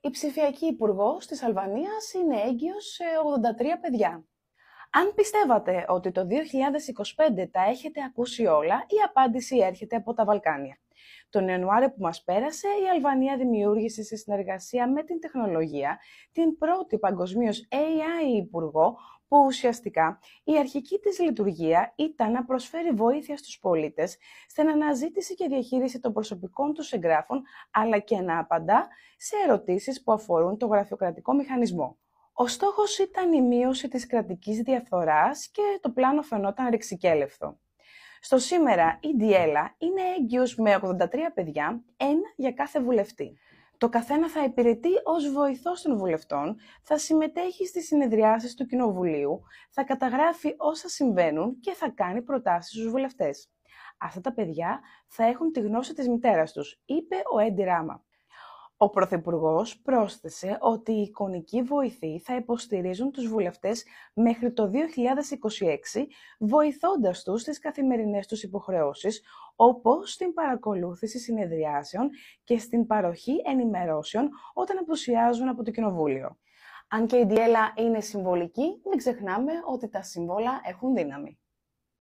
Η ψηφιακή υπουργός της Αλβανίας είναι έγκυος σε 83 παιδιά. Αν πιστεύατε ότι το 2025 τα έχετε ακούσει όλα, η απάντηση έρχεται από τα Βαλκάνια. Τον Ιανουάριο που μας πέρασε, η Αλβανία δημιούργησε σε συνεργασία με την τεχνολογία την πρώτη παγκοσμίως AI υπουργό, που ουσιαστικά η αρχική της λειτουργία ήταν να προσφέρει βοήθεια στους πολίτες στην αναζήτηση και διαχείριση των προσωπικών τους εγγράφων, αλλά και να απαντά σε ερωτήσεις που αφορούν το γραφειοκρατικό μηχανισμό. Ο στόχος ήταν η μείωση της κρατικής διαφθοράς και το πλάνο φαινόταν ρηξικέλευθο. Στο σήμερα, η Ντιέλα είναι έγκυος με 83 παιδιά, ένα για κάθε βουλευτή. Το καθένα θα υπηρετεί ως βοηθός των βουλευτών, θα συμμετέχει στις συνεδριάσεις του Κοινοβουλίου, θα καταγράφει όσα συμβαίνουν και θα κάνει προτάσεις στους βουλευτές. Αυτά τα παιδιά θα έχουν τη γνώση της μητέρας τους, είπε ο Έντι Ράμα. Ο Πρωθυπουργός πρόσθεσε ότι οι εικονικοί βοηθοί θα υποστηρίζουν τους βουλευτές μέχρι το 2026, βοηθώντας τους στις καθημερινές τους υποχρεώσεις, όπως στην παρακολούθηση συνεδριάσεων και στην παροχή ενημερώσεων όταν απουσιάζουν από το Κοινοβούλιο. Αν και η Ντιέλα είναι συμβολική, μην ξεχνάμε ότι τα σύμβολα έχουν δύναμη.